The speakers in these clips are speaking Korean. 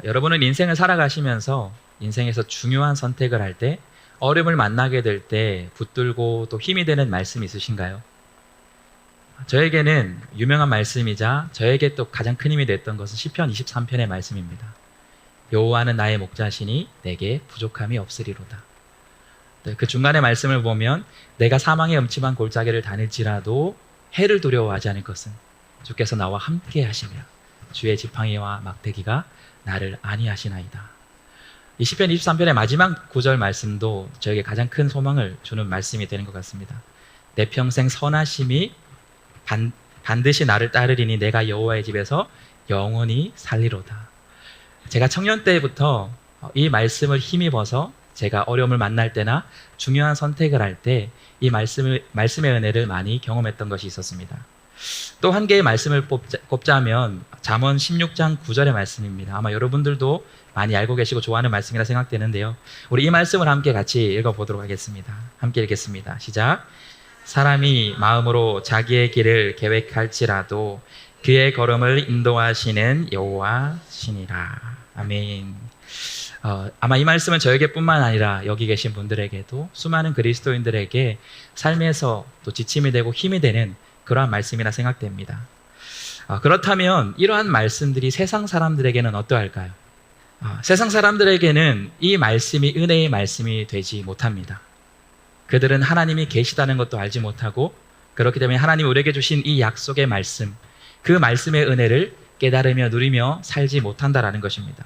여러분은 인생을 살아가시면서 인생에서 중요한 선택을 할 때, 어려움을 만나게 될 때 붙들고 또 힘이 되는 말씀 있으신가요? 저에게는 유명한 말씀이자 저에게 또 가장 큰 힘이 됐던 것은 시편 23편의 말씀입니다. 여호와는 나의 목자시니 내게 부족함이 없으리로다. 그 중간의 말씀을 보면 내가 사망의 음침한 골짜기를 다닐지라도 해를 두려워하지 않을 것은 주께서 나와 함께 하시며 주의 지팡이와 막대기가 나를 안위하시나이다. 이 시편 23편의 마지막 구절 말씀도 저에게 가장 큰 소망을 주는 말씀이 되는 것 같습니다. 내 평생 선하심이 반드시 나를 따르리니 내가 여호와의 집에서 영원히 살리로다. 제가 청년 때부터 이 말씀을 힘입어서 제가 어려움을 만날 때나 중요한 선택을 할 때 이 말씀의 은혜를 많이 경험했던 것이 있었습니다. 또 한 개의 말씀을 꼽자면 잠언 16장 9절의 말씀입니다. 아마 여러분들도 많이 알고 계시고 좋아하는 말씀이라 생각되는데요. 우리 이 말씀을 함께 같이 읽어보도록 하겠습니다. 함께 읽겠습니다. 시작. 사람이 마음으로 자기의 길을 계획할지라도 그의 걸음을 인도하시는 여호와시니라. 아멘. 아마 이 말씀은 저에게뿐만 아니라 여기 계신 분들에게도 수많은 그리스도인들에게 삶에서 또 지침이 되고 힘이 되는 그러한 말씀이라 생각됩니다. 그렇다면 이러한 말씀들이 세상 사람들에게는 어떠할까요? 세상 사람들에게는 이 말씀이 은혜의 말씀이 되지 못합니다. 그들은 하나님이 계시다는 것도 알지 못하고, 그렇기 때문에 하나님이 우리에게 주신 이 약속의 말씀, 그 말씀의 은혜를 깨달으며 누리며 살지 못한다라는 것입니다.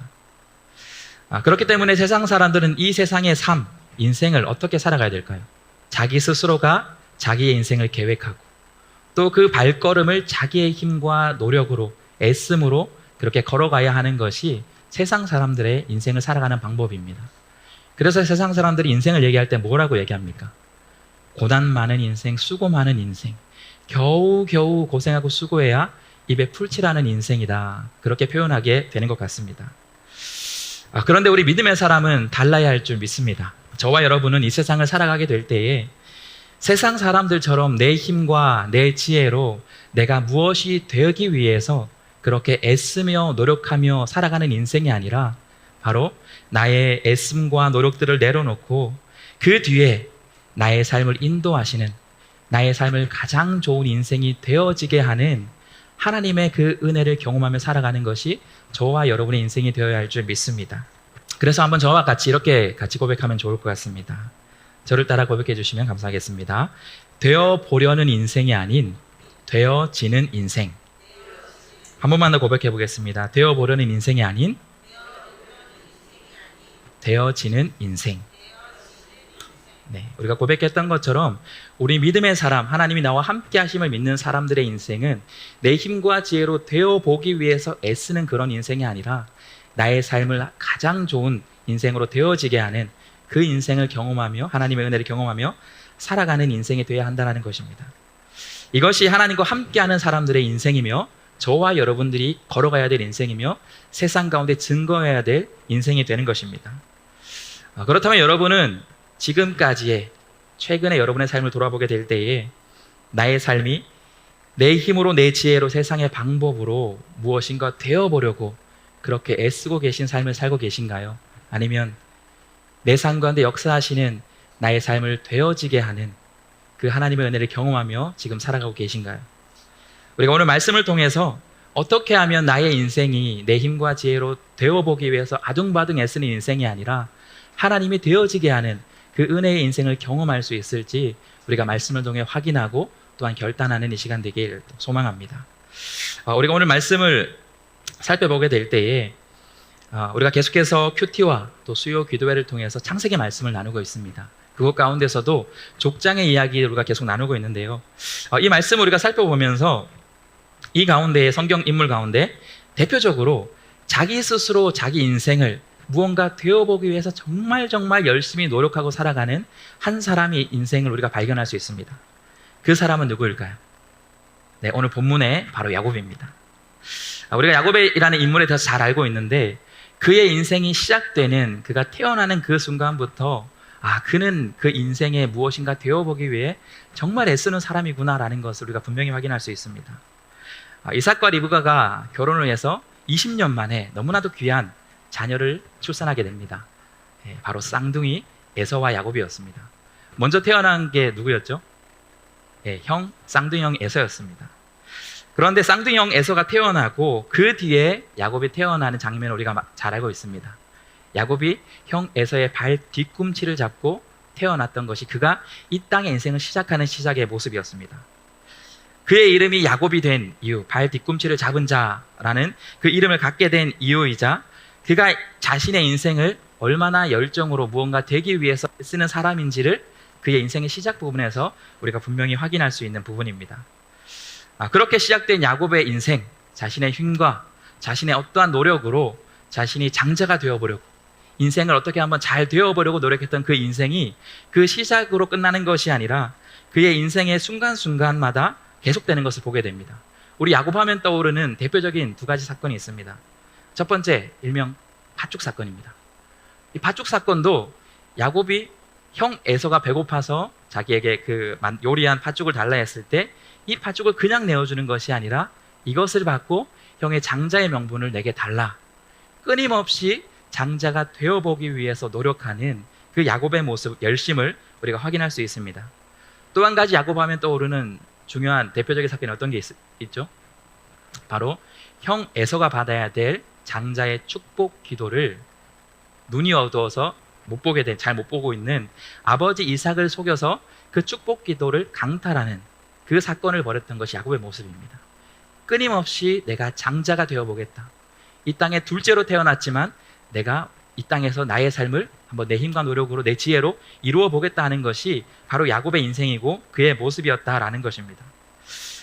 그렇기 때문에 세상 사람들은 이 세상의 삶, 인생을 어떻게 살아가야 될까요? 자기 스스로가 자기의 인생을 계획하고 또 그 발걸음을 자기의 힘과 노력으로, 애씀으로 그렇게 걸어가야 하는 것이 세상 사람들의 인생을 살아가는 방법입니다. 그래서 세상 사람들이 인생을 얘기할 때 뭐라고 얘기합니까? 고난 많은 인생, 수고 많은 인생, 겨우겨우 고생하고 수고해야 입에 풀칠하는 인생이다, 그렇게 표현하게 되는 것 같습니다. 그런데 우리 믿음의 사람은 달라야 할 줄 믿습니다. 저와 여러분은 이 세상을 살아가게 될 때에 세상 사람들처럼 내 힘과 내 지혜로 내가 무엇이 되기 위해서 그렇게 애쓰며 노력하며 살아가는 인생이 아니라 바로 나의 애씀과 노력들을 내려놓고 그 뒤에 나의 삶을 인도하시는, 나의 삶을 가장 좋은 인생이 되어지게 하는 하나님의 그 은혜를 경험하며 살아가는 것이 저와 여러분의 인생이 되어야 할 줄 믿습니다. 그래서 한번 저와 같이 이렇게 같이 고백하면 좋을 것 같습니다. 저를 따라 고백해 주시면 감사하겠습니다. 되어 보려는 인생이 아닌 되어지는 인생. 한 번만 더 고백해 보겠습니다. 되어 보려는 인생이 아닌 되어지는 인생. 네, 우리가 고백했던 것처럼 우리 믿음의 사람, 하나님이 나와 함께 하심을 믿는 사람들의 인생은 내 힘과 지혜로 되어 보기 위해서 애쓰는 그런 인생이 아니라 나의 삶을 가장 좋은 인생으로 되어지게 하는 그 인생을 경험하며 하나님의 은혜를 경험하며 살아가는 인생이 되어야 한다는 것입니다. 이것이 하나님과 함께하는 사람들의 인생이며 저와 여러분들이 걸어가야 될 인생이며 세상 가운데 증거해야 될 인생이 되는 것입니다. 그렇다면 여러분은 지금까지의 최근에 여러분의 삶을 돌아보게 될 때에 나의 삶이 내 힘으로 내 지혜로 세상의 방법으로 무엇인가 되어보려고 그렇게 애쓰고 계신 삶을 살고 계신가요? 아니면 내 삶 가운데 역사하시는 나의 삶을 되어지게 하는 그 하나님의 은혜를 경험하며 지금 살아가고 계신가요? 우리가 오늘 말씀을 통해서 어떻게 하면 나의 인생이 내 힘과 지혜로 되어보기 위해서 아둥바둥 애쓰는 인생이 아니라 하나님이 되어지게 하는 그 은혜의 인생을 경험할 수 있을지 우리가 말씀을 통해 확인하고 또한 결단하는 이 시간 되길 소망합니다. 우리가 오늘 말씀을 살펴보게 될 때에 우리가 계속해서 큐티와 또 수요 기도회를 통해서 창세기 말씀을 나누고 있습니다. 그것 가운데서도 족장의 이야기를 우리가 계속 나누고 있는데요. 이 말씀을 우리가 살펴보면서 이 가운데 성경 인물 가운데 대표적으로 자기 스스로 자기 인생을 무언가 되어보기 위해서 정말 열심히 노력하고 살아가는 한 사람의 인생을 우리가 발견할 수 있습니다. 그 사람은 누구일까요? 네, 오늘 본문에 바로 야곱입니다. 우리가 야곱이라는 인물에 대해서 잘 알고 있는데 그의 인생이 시작되는, 그가 태어나는 그 순간부터 그는 그 인생에 무엇인가 되어보기 위해 정말 애쓰는 사람이구나라는 것을 우리가 분명히 확인할 수 있습니다. 이삭과 리브가가 결혼을 해서 20년 만에 너무나도 귀한 자녀를 출산하게 됩니다. 바로 쌍둥이 에서와 야곱이었습니다. 먼저 태어난 게 누구였죠? 형, 쌍둥이 형 에서였습니다. 그런데 쌍둥이 형 에서가 태어나고 그 뒤에 야곱이 태어나는 장면을 우리가 잘 알고 있습니다. 야곱이 형 에서의 발 뒤꿈치를 잡고 태어났던 것이 그가 이 땅의 인생을 시작하는 시작의 모습이었습니다. 그의 이름이 야곱이 된 이유, 발 뒤꿈치를 잡은 자라는 그 이름을 갖게 된 이유이자 그가 자신의 인생을 얼마나 열정으로 무언가 되기 위해서 쓰는 사람인지를 그의 인생의 시작 부분에서 우리가 분명히 확인할 수 있는 부분입니다. 그렇게 시작된 야곱의 인생, 자신의 힘과 자신의 어떠한 노력으로 자신이 장자가 되어보려고, 인생을 어떻게 한번 잘 되어보려고 노력했던 그 인생이 그 시작으로 끝나는 것이 아니라 그의 인생의 순간순간마다 계속되는 것을 보게 됩니다. 우리 야곱하면 떠오르는 대표적인 두 가지 사건이 있습니다. 첫 번째, 일명 팥죽 사건입니다. 이 팥죽 사건도 야곱이 형 에서가 배고파서 자기에게 그 요리한 팥죽을 달라 했을 때 이 팥죽을 그냥 내어주는 것이 아니라 이것을 받고 형의 장자의 명분을 내게 달라, 끊임없이 장자가 되어보기 위해서 노력하는 그 야곱의 모습, 열심을 우리가 확인할 수 있습니다. 또 한 가지 야곱하면 떠오르는 중요한 대표적인 사건이 어떤 게 있죠? 바로 형 에서가 받아야 될 장자의 축복 기도를 눈이 어두워서 잘 못 보고 있는 아버지 이삭을 속여서 그 축복 기도를 강탈하는 그 사건을 벌였던 것이 야곱의 모습입니다. 끊임없이 내가 장자가 되어보겠다. 이 땅에 둘째로 태어났지만 내가 이 땅에서 나의 삶을 한번 내 힘과 노력으로 내 지혜로 이루어 보겠다 하는 것이 바로 야곱의 인생이고 그의 모습이었다라는 것입니다.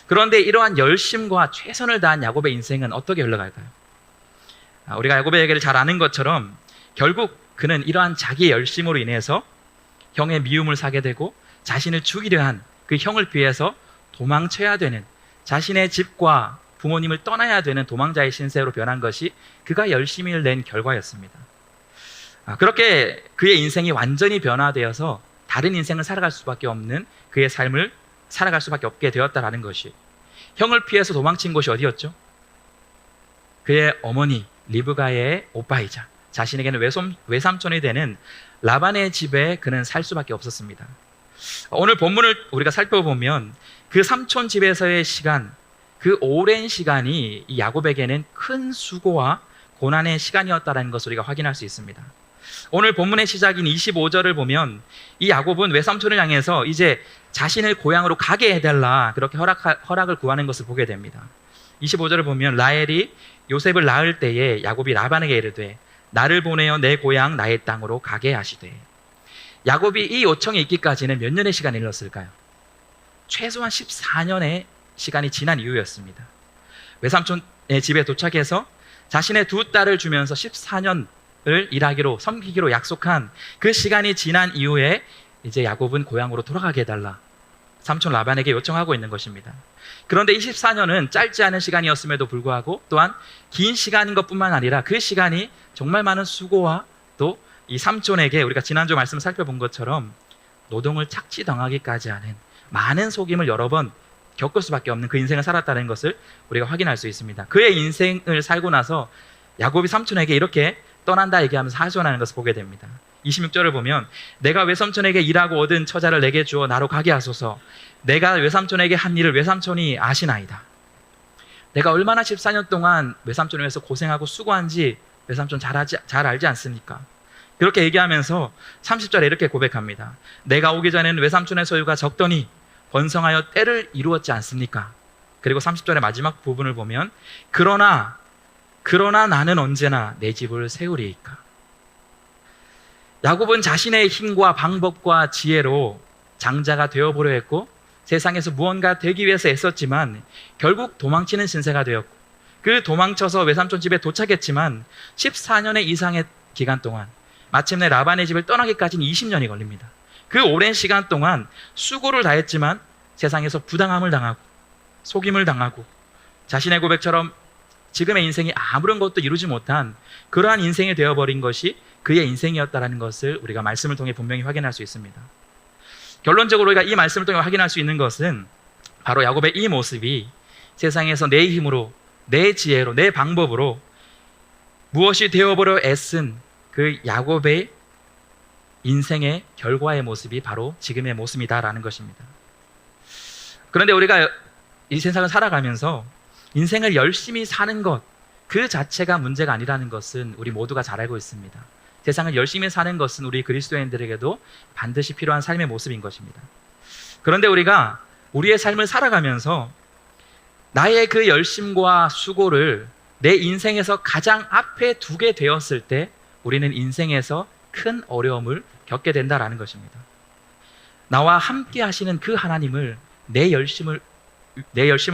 그런데 이러한 열심과 최선을 다한 야곱의 인생은 어떻게 흘러갈까요? 우리가 야곱의 얘기를 잘 아는 것처럼 결국 그는 이러한 자기의 열심으로 인해서 형의 미움을 사게 되고 자신을 죽이려 한 그 형을 피해서 도망쳐야 되는, 자신의 집과 부모님을 떠나야 되는 도망자의 신세로 변한 것이 그가 열심히 낸 결과였습니다. 그렇게 그의 인생이 완전히 변화되어서 다른 인생을 살아갈 수밖에 없는 그의 삶을 살아갈 수밖에 없게 되었다라는 것이, 형을 피해서 도망친 곳이 어디였죠? 그의 어머니 리브가의 오빠이자 자신에게는 외삼촌이 되는 라반의 집에 그는 살 수밖에 없었습니다. 오늘 본문을 우리가 살펴보면 그 삼촌 집에서의 시간, 그 오랜 시간이 이 야곱에게는 큰 수고와 고난의 시간이었다는 것을 우리가 확인할 수 있습니다. 오늘 본문의 시작인 25절을 보면 이 야곱은 외삼촌을 향해서 이제 자신을 고향으로 가게 해달라, 그렇게 허락을 구하는 것을 보게 됩니다. 25절을 보면 라헬이 요셉을 낳을 때에 야곱이 라반에게 이르되 나를 보내어 내 고향 나의 땅으로 가게 하시되. 야곱이 이 요청에 있기까지는 몇 년의 시간이 흘렀을까요? 최소한 14년의 시간이 지난 이후였습니다. 외삼촌의 집에 도착해서 자신의 두 딸을 주면서 14년을 일하기로, 섬기기로 약속한 그 시간이 지난 이후에 이제 야곱은 고향으로 돌아가게 해달라, 삼촌 라반에게 요청하고 있는 것입니다. 그런데 24년은 짧지 않은 시간이었음에도 불구하고 또한 긴 시간인 것뿐만 아니라 그 시간이 정말 많은 수고와 또 이 삼촌에게 우리가 지난주 말씀을 살펴본 것처럼 노동을 착취당하기까지 하는 많은 속임을 여러 번 겪을 수밖에 없는 그 인생을 살았다는 것을 우리가 확인할 수 있습니다. 그의 인생을 살고 나서 야곱이 삼촌에게 이렇게 떠난다 얘기하면서 하소연하는 것을 보게 됩니다. 26절을 보면 내가 외삼촌에게 일하고 얻은 처자를 내게 주어 나로 가게 하소서. 내가 외삼촌에게 한 일을 외삼촌이 아시나이다. 내가 얼마나 14년 동안 외삼촌을 위해서 고생하고 수고한지 외삼촌 잘 알지 않습니까? 그렇게 얘기하면서 30절에 이렇게 고백합니다. 내가 오기 전에는 외삼촌의 소유가 적더니 번성하여 때를 이루었지 않습니까? 그리고 30절의 마지막 부분을 보면 그러나 나는 언제나 내 집을 세우리이까. 야곱은 자신의 힘과 방법과 지혜로 장자가 되어보려 했고 세상에서 무언가 되기 위해서 애썼지만 결국 도망치는 신세가 되었고, 그 도망쳐서 외삼촌 집에 도착했지만 14년의 이상의 기간 동안 마침내 라반의 집을 떠나기까지는 20년이 걸립니다. 그 오랜 시간 동안 수고를 다했지만 세상에서 부당함을 당하고 속임을 당하고 자신의 고백처럼 지금의 인생이 아무런 것도 이루지 못한 그러한 인생이 되어버린 것이 그의 인생이었다는 것을 우리가 말씀을 통해 분명히 확인할 수 있습니다. 결론적으로 우리가 이 말씀을 통해 확인할 수 있는 것은 바로 야곱의 이 모습이 세상에서 내 힘으로, 내 지혜로, 내 방법으로 무엇이 되어보려 애쓴 그 야곱의 인생의 결과의 모습이 바로 지금의 모습이다라는 것입니다. 그런데 우리가 이 세상을 살아가면서 인생을 열심히 사는 것 그 자체가 문제가 아니라는 것은 우리 모두가 잘 알고 있습니다. 세상을 열심히 사는 것은 우리 그리스도인들에게도 반드시 필요한 삶의 모습인 것입니다. 그런데 우리가 우리의 삶을 살아가면서 나의 그 열심과 수고를 내 인생에서 가장 앞에 두게 되었을 때 우리는 인생에서 큰 어려움을 겪게 된다라는 것입니다. 나와 함께 하시는 그 하나님을 내 열심을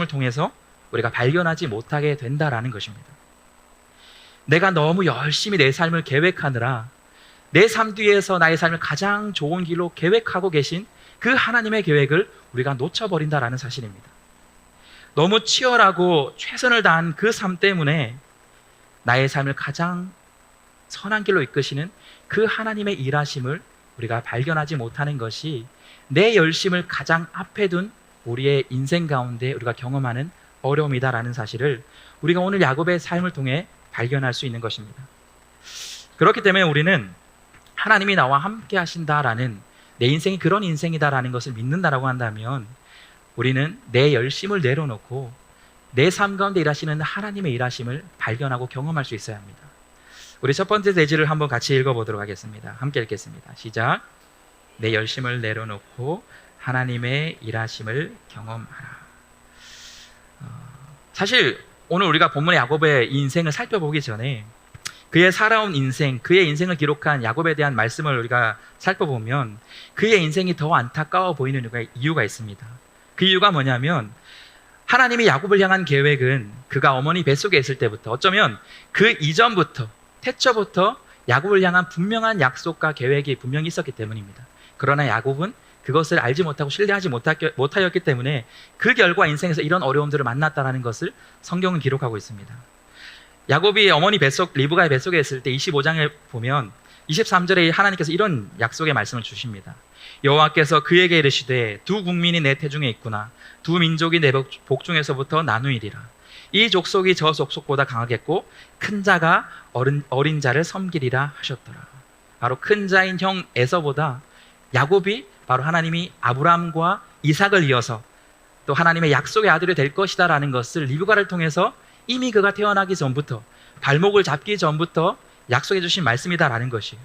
통해서 우리가 발견하지 못하게 된다라는 것입니다. 내가 너무 열심히 내 삶을 계획하느라 내 삶 뒤에서 나의 삶을 가장 좋은 길로 계획하고 계신 그 하나님의 계획을 우리가 놓쳐버린다라는 사실입니다. 너무 치열하고 최선을 다한 그 삶 때문에 나의 삶을 가장 선한 길로 이끄시는 그 하나님의 일하심을 우리가 발견하지 못하는 것이 내 열심을 가장 앞에 둔 우리의 인생 가운데 우리가 경험하는 어려움이다라는 사실을 우리가 오늘 야곱의 삶을 통해 발견할 수 있는 것입니다. 그렇기 때문에 우리는 하나님이 나와 함께 하신다라는, 내 인생이 그런 인생이다라는 것을 믿는다라고 한다면 우리는 내 열심을 내려놓고 내 삶 가운데 일하시는 하나님의 일하심을 발견하고 경험할 수 있어야 합니다. 우리 첫 번째 대지를 한번 같이 읽어보도록 하겠습니다. 함께 읽겠습니다. 시작. 내 열심을 내려놓고 하나님의 일하심을 경험하라. 사실 오늘 우리가 본문의 야곱의 인생을 살펴보기 전에 그의 살아온 인생, 그의 인생을 기록한 야곱에 대한 말씀을 우리가 살펴보면 그의 인생이 더 안타까워 보이는 이유가 있습니다. 그 이유가 뭐냐면 하나님이 야곱을 향한 계획은 그가 어머니 뱃속에 있을 때부터, 어쩌면 그 이전부터, 태초부터 야곱을 향한 분명한 약속과 계획이 분명히 있었기 때문입니다. 그러나 야곱은 그것을 알지 못하고 신뢰하지 못하였기 때문에 그 결과 인생에서 이런 어려움들을 만났다는 것을 성경은 기록하고 있습니다. 야곱이 어머니 뱃속, 리브가의 뱃속에 있을 때 25장에 보면 23절에 하나님께서 이런 약속의 말씀을 주십니다. 여호와께서 그에게 이르시되 두 국민이 내 태중에 있구나. 두 민족이 내 복중에서부터 나누이리라. 이 족속이 저 족속보다 강하겠고 큰 자가 어린 자를 섬기리라 하셨더라. 바로 큰 자인 형 에서보다 야곱이 바로 하나님이 아브라함과 이삭을 이어서 또 하나님의 약속의 아들이 될 것이다라는 것을 리브가를 통해서 이미 그가 태어나기 전부터, 발목을 잡기 전부터 약속해 주신 말씀이다라는 것이에요.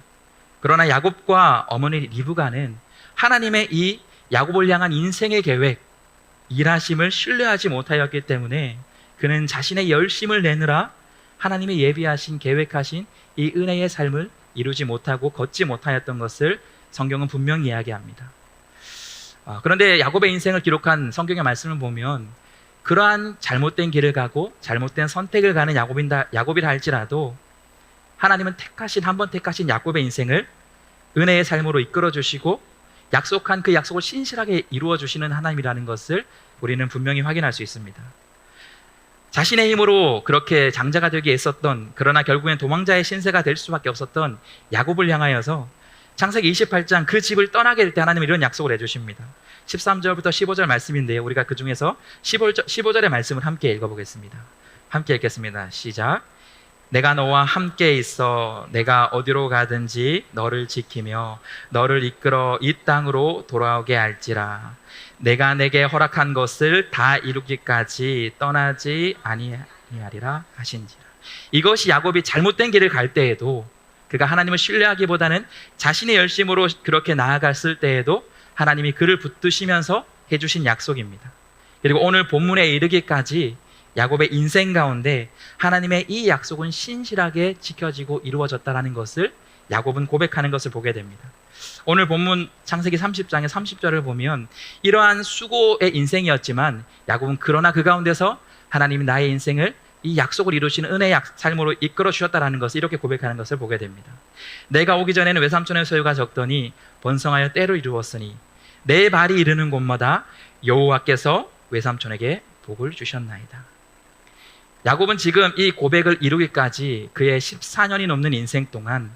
그러나 야곱과 어머니 리브가는 하나님의 이 야곱을 향한 인생의 계획, 일하심을 신뢰하지 못하였기 때문에 그는 자신의 열심을 내느라 하나님이 예비하신, 계획하신 이 은혜의 삶을 이루지 못하고 걷지 못하였던 것을 성경은 분명히 이야기합니다. 그런데 야곱의 인생을 기록한 성경의 말씀을 보면 그러한 잘못된 길을 가고 잘못된 선택을 가는 야곱이라 할지라도 하나님은 한번 택하신 야곱의 인생을 은혜의 삶으로 이끌어 주시고 약속한 그 약속을 신실하게 이루어 주시는 하나님이라는 것을 우리는 분명히 확인할 수 있습니다. 자신의 힘으로 그렇게 장자가 되기 애썼던, 그러나 결국엔 도망자의 신세가 될 수밖에 없었던 야곱을 향하여서 창세기 28장 그 집을 떠나게 될 때 하나님은 이런 약속을 해주십니다. 13절부터 15절 말씀인데요, 우리가 그 중에서 15절의 말씀을 함께 읽어보겠습니다. 함께 읽겠습니다. 시작. 내가 너와 함께 있어 내가 어디로 가든지 너를 지키며 너를 이끌어 이 땅으로 돌아오게 할지라. 내가 내게 허락한 것을 다 이루기까지 떠나지 아니하리라 하신지라. 이것이 야곱이 잘못된 길을 갈 때에도, 그가 하나님을 신뢰하기보다는 자신의 열심으로 그렇게 나아갔을 때에도 하나님이 그를 붙드시면서 해주신 약속입니다. 그리고 오늘 본문에 이르기까지 야곱의 인생 가운데 하나님의 이 약속은 신실하게 지켜지고 이루어졌다는 것을 야곱은 고백하는 것을 보게 됩니다. 오늘 본문 창세기 30장의 30절을 보면 이러한 수고의 인생이었지만 야곱은 그러나 그 가운데서 하나님이 나의 인생을 이 약속을 이루시는 은혜의 삶으로 이끌어 주셨다는 것을 이렇게 고백하는 것을 보게 됩니다. 내가 오기 전에는 외삼촌의 소유가 적더니 번성하여 때로 이루었으니 내 발이 이르는 곳마다 여호와께서 외삼촌에게 복을 주셨나이다. 야곱은 지금 이 고백을 이루기까지 그의 14년이 넘는 인생 동안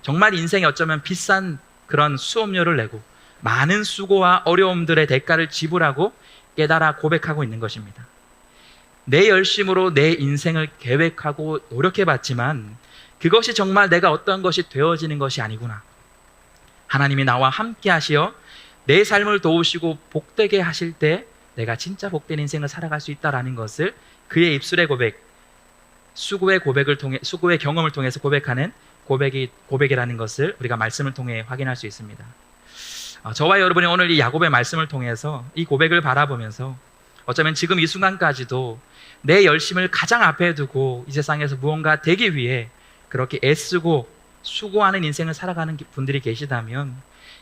정말 인생에 어쩌면 비싼 그런 수업료를 내고 많은 수고와 어려움들의 대가를 지불하고 깨달아 고백하고 있는 것입니다. 내 열심으로 내 인생을 계획하고 노력해봤지만 그것이 정말 내가 어떤 것이 되어지는 것이 아니구나. 하나님이 나와 함께 하시어 내 삶을 도우시고 복되게 하실 때 내가 진짜 복된 인생을 살아갈 수 있다라는 것을 그의 입술의 고백, 수고의 경험을 통해서 고백하는 고백이라는 것을 우리가 말씀을 통해 확인할 수 있습니다. 저와 여러분이 오늘 이 야곱의 말씀을 통해서 이 고백을 바라보면서 어쩌면 지금 이 순간까지도 내 열심을 가장 앞에 두고 이 세상에서 무언가 되기 위해 그렇게 애쓰고 수고하는 인생을 살아가는 분들이 계시다면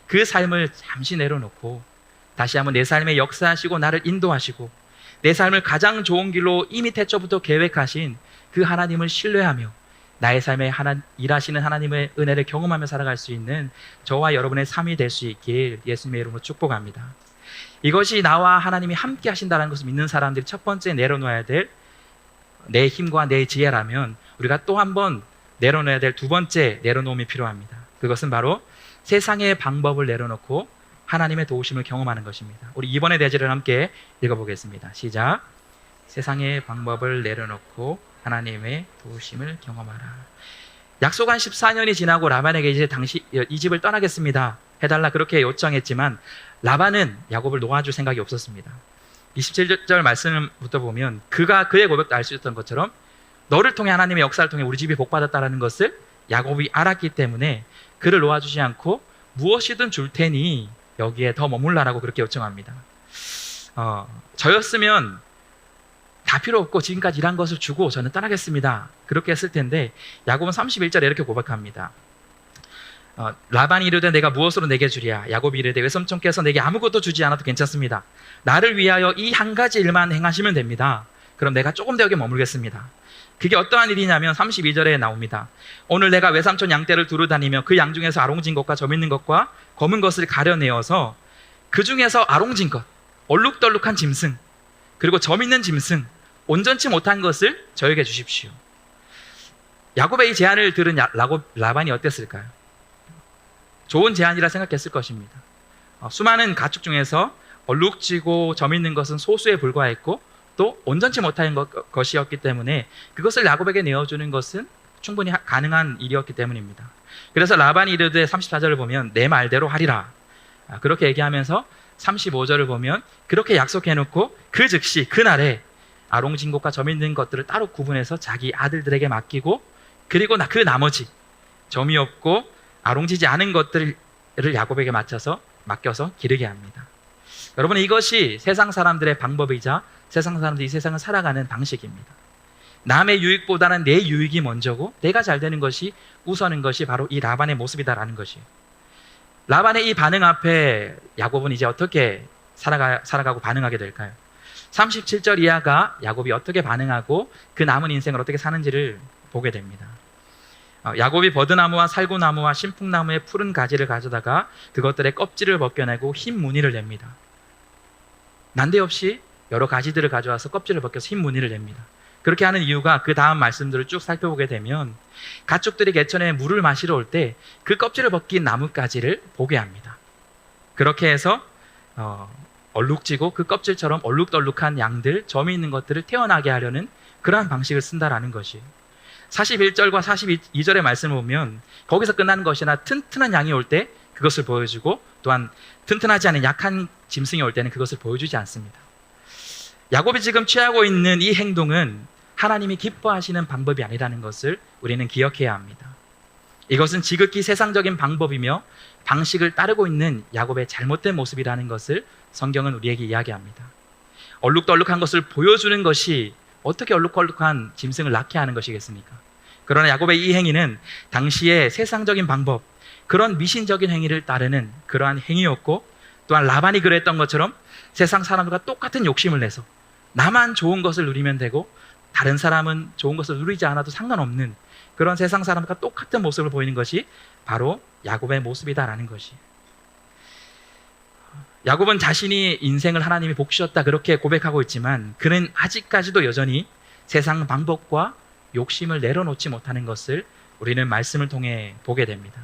그 삶을 잠시 내려놓고 다시 한번 내 삶에 역사하시고 나를 인도하시고 내 삶을 가장 좋은 길로 이미 태초부터 계획하신 그 하나님을 신뢰하며 나의 삶에 일하시는 하나님의 은혜를 경험하며 살아갈 수 있는 저와 여러분의 삶이 될 수 있길 예수님의 이름으로 축복합니다. 이것이 나와 하나님이 함께 하신다는 것을 믿는 사람들이 첫 번째 내려놓아야 될 내 힘과 내 지혜라면 우리가 또 한 번 내려놓아야 될 두 번째 내려놓음이 필요합니다. 그것은 바로 세상의 방법을 내려놓고 하나님의 도우심을 경험하는 것입니다. 우리 이번의 대제를 함께 읽어보겠습니다. 시작. 세상의 방법을 내려놓고 하나님의 도우심을 경험하라. 약속한 14년이 지나고 라반에게 이제 당시 이 집을 떠나겠습니다 해달라 그렇게 요청했지만 라반은 야곱을 놓아줄 생각이 없었습니다. 27절 말씀부터 보면 그의 고백도 알 수 있었던 것처럼 너를 통해 하나님의 역사를 통해 우리 집이 복받았다는 것을 야곱이 알았기 때문에 그를 놓아주지 않고 무엇이든 줄 테니 여기에 더 머물라라고 그렇게 요청합니다. 저였으면 다 필요 없고 지금까지 일한 것을 주고 저는 떠나겠습니다 그렇게 했을 텐데 야곱은 31절에 이렇게 고백합니다. 라반이 이르되 내가 무엇으로 내게 주랴. 야곱이 이르되 외삼촌께서 내게 아무것도 주지 않아도 괜찮습니다. 나를 위하여 이 한 가지 일만 행하시면 됩니다. 그럼 내가 조금 더 여기 머물겠습니다. 그게 어떠한 일이냐면 32절에 나옵니다. 오늘 내가 외삼촌 양떼를 두루 다니며 그 양 중에서 아롱진 것과 점 있는 것과 검은 것을 가려내어서 그 중에서 아롱진 것, 얼룩덜룩한 짐승, 그리고 점 있는 짐승, 온전치 못한 것을 저에게 주십시오. 야곱의 이 제안을 들은 라반이 어땠을까요? 좋은 제안이라 생각했을 것입니다. 수많은 가축 중에서 얼룩지고 점 있는 것은 소수에 불과했고 또 온전치 못한 것이었기 때문에 그것을 야곱에게 내어주는 것은 충분히 가능한 일이었기 때문입니다. 그래서 라반이 이르되 34절을 보면 내 말대로 하리라 그렇게 얘기하면서 35절을 보면 그렇게 약속해놓고 그 즉시 그날에 아롱진것과 점 있는 것들을 따로 구분해서 자기 아들들에게 맡기고 그리고 그 나머지 점이 없고 아롱지지 않은 것들을 야곱에게 맡겨서 기르게 합니다. 여러분 이것이 세상 사람들의 방법이자 세상 사람들이 이 세상을 살아가는 방식입니다. 남의 유익보다는 내 유익이 먼저고 내가 잘 되는 것이 우선인 것이 바로 이 라반의 모습이다라는 것이에요. 라반의 이 반응 앞에 야곱은 이제 어떻게 살아가고 반응하게 될까요? 37절 이하가 야곱이 어떻게 반응하고 그 남은 인생을 어떻게 사는지를 보게 됩니다. 야곱이 버드나무와 살구나무와 신풍나무의 푸른 가지를 가져다가 그것들의 껍질을 벗겨내고 흰 무늬를 냅니다. 난데없이 여러 가지들을 가져와서 껍질을 벗겨서 흰 무늬를 냅니다. 그렇게 하는 이유가 그 다음 말씀들을 쭉 살펴보게 되면 가축들이 개천에 물을 마시러 올 때 그 껍질을 벗긴 나뭇가지를 보게 합니다. 그렇게 해서 얼룩지고 그 껍질처럼 얼룩덜룩한 양들, 점이 있는 것들을 태어나게 하려는 그러한 방식을 쓴다라는 것이에요. 41절과 42절의 말씀을 보면 거기서 끝나는 것이나 튼튼한 양이 올 때 그것을 보여주고 또한 튼튼하지 않은 약한 짐승이 올 때는 그것을 보여주지 않습니다. 야곱이 지금 취하고 있는 이 행동은 하나님이 기뻐하시는 방법이 아니라는 것을 우리는 기억해야 합니다. 이것은 지극히 세상적인 방법이며 방식을 따르고 있는 야곱의 잘못된 모습이라는 것을 성경은 우리에게 이야기합니다. 얼룩덜룩한 것을 보여주는 것이 어떻게 얼룩덜룩한 짐승을 낳게 하는 것이겠습니까? 그러나 야곱의 이 행위는 당시의 세상적인 방법, 그런 미신적인 행위를 따르는 그러한 행위였고 또한 라반이 그랬던 것처럼 세상 사람들과 똑같은 욕심을 내서 나만 좋은 것을 누리면 되고 다른 사람은 좋은 것을 누리지 않아도 상관없는 그런 세상 사람과 똑같은 모습을 보이는 것이 바로 야곱의 모습이다라는 것이. 야곱은 자신이 인생을 하나님이 복 주셨다 그렇게 고백하고 있지만 그는 아직까지도 여전히 세상 방법과 욕심을 내려놓지 못하는 것을 우리는 말씀을 통해 보게 됩니다.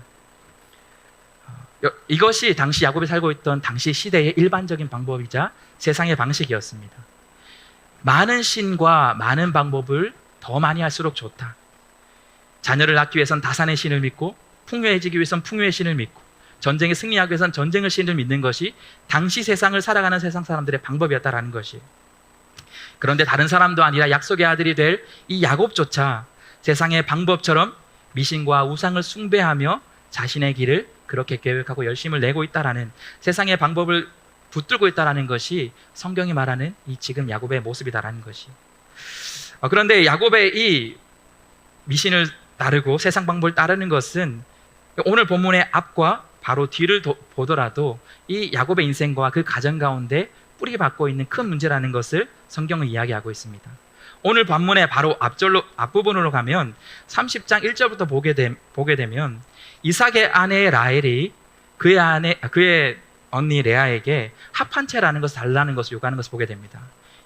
이것이 당시 야곱이 살고 있던 당시 시대의 일반적인 방법이자 세상의 방식이었습니다. 많은 신과 많은 방법을 더 많이 할수록 좋다. 자녀를 낳기 위해선 다산의 신을 믿고, 풍요해지기 위해선 풍요의 신을 믿고, 전쟁에 승리하기 위해선 전쟁의 신을 믿는 것이 당시 세상을 살아가는 세상 사람들의 방법이었다라는 것이에요. 그런데 다른 사람도 아니라 약속의 아들이 될 이 야곱조차 세상의 방법처럼 미신과 우상을 숭배하며 자신의 길을 그렇게 계획하고 열심을 내고 있다라는, 세상의 방법을 붙들고 있다라는 것이 성경이 말하는 이 지금 야곱의 모습이다라는 것이. 그런데 야곱의 이 미신을 따르고 세상 방법을 따르는 것은 오늘 본문의 앞과 바로 뒤를 보더라도 이 야곱의 인생과 그 가정 가운데 뿌리박고 있는 큰 문제라는 것을 성경은 이야기하고 있습니다. 오늘 본문의 바로 앞부분으로 가면 30장 1절부터 보게 되면 이삭의 아내 라헬이 그의 언니 레아에게 합 한 채라는 것을 달라는 것을 요구하는 것을 보게 됩니다.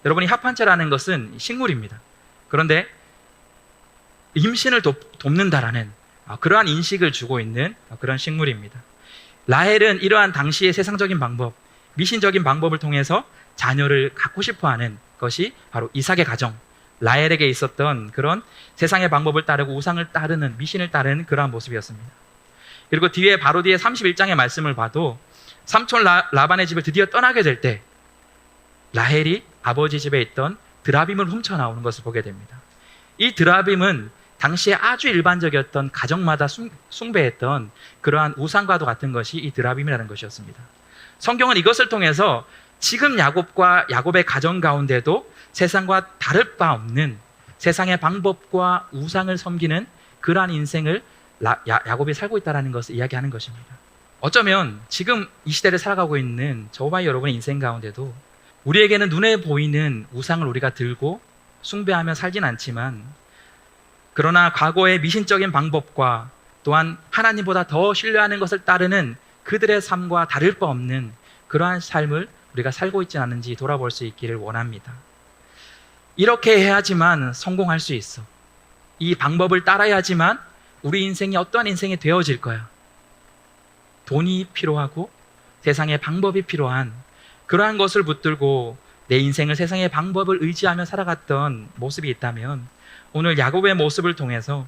여러분이 합 한 채라는 것은 식물입니다. 그런데 임신을 돕는다라는 그러한 인식을 주고 있는 그런 식물입니다. 라헬은 이러한 당시의 세상적인 방법, 미신적인 방법을 통해서 자녀를 갖고 싶어하는 것이 바로 이삭의 가정, 라헬에게 있었던 그런 세상의 방법을 따르고 우상을 따르는, 미신을 따르는 그러한 모습이었습니다. 그리고 바로 뒤에 31장의 말씀을 봐도 삼촌 라반의 집을 드디어 떠나게 될 때 라헬이 아버지 집에 있던 드라빔을 훔쳐 나오는 것을 보게 됩니다. 이 드라빔은 당시에 아주 일반적이었던 가정마다 숭배했던 그러한 우상과도 같은 것이 이 드라빔이라는 것이었습니다. 성경은 이것을 통해서 지금 야곱의 가정 가운데도 세상과 다를 바 없는 세상의 방법과 우상을 섬기는 그러한 인생을 야곱이 살고 있다는 것을 이야기하는 것입니다. 어쩌면 지금 이 시대를 살아가고 있는 저와 여러분의 인생 가운데도 우리에게는 눈에 보이는 우상을 우리가 들고 숭배하며 살진 않지만, 그러나 과거의 미신적인 방법과 또한 하나님보다 더 신뢰하는 것을 따르는 그들의 삶과 다를 바 없는 그러한 삶을 우리가 살고 있지 않은지 돌아볼 수 있기를 원합니다. 이렇게 해야지만 성공할 수 있어. 이 방법을 따라야지만 우리 인생이 어떠한 인생이 되어질 거야. 돈이 필요하고 세상의 방법이 필요한 그러한 것을 붙들고 내 인생을 세상의 방법을 의지하며 살아갔던 모습이 있다면, 오늘 야곱의 모습을 통해서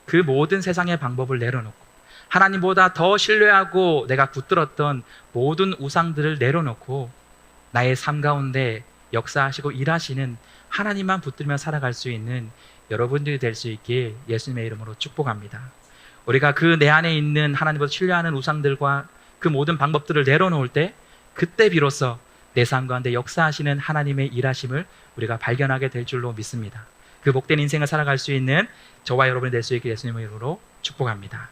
그 모든 세상의 방법을 내려놓고 하나님보다 더 신뢰하고 내가 붙들었던 모든 우상들을 내려놓고 나의 삶 가운데 역사하시고 일하시는 하나님만 붙들며 살아갈 수 있는 여러분들이 될 수 있길 예수님의 이름으로 축복합니다. 우리가 그 내 안에 있는 하나님보다 신뢰하는 우상들과 그 모든 방법들을 내려놓을 때, 그때 비로소 내 삶 가운데 역사하시는 하나님의 일하심을 우리가 발견하게 될 줄로 믿습니다. 그 복된 인생을 살아갈 수 있는 저와 여러분이 될 수 있길 예수님의 이름으로 축복합니다.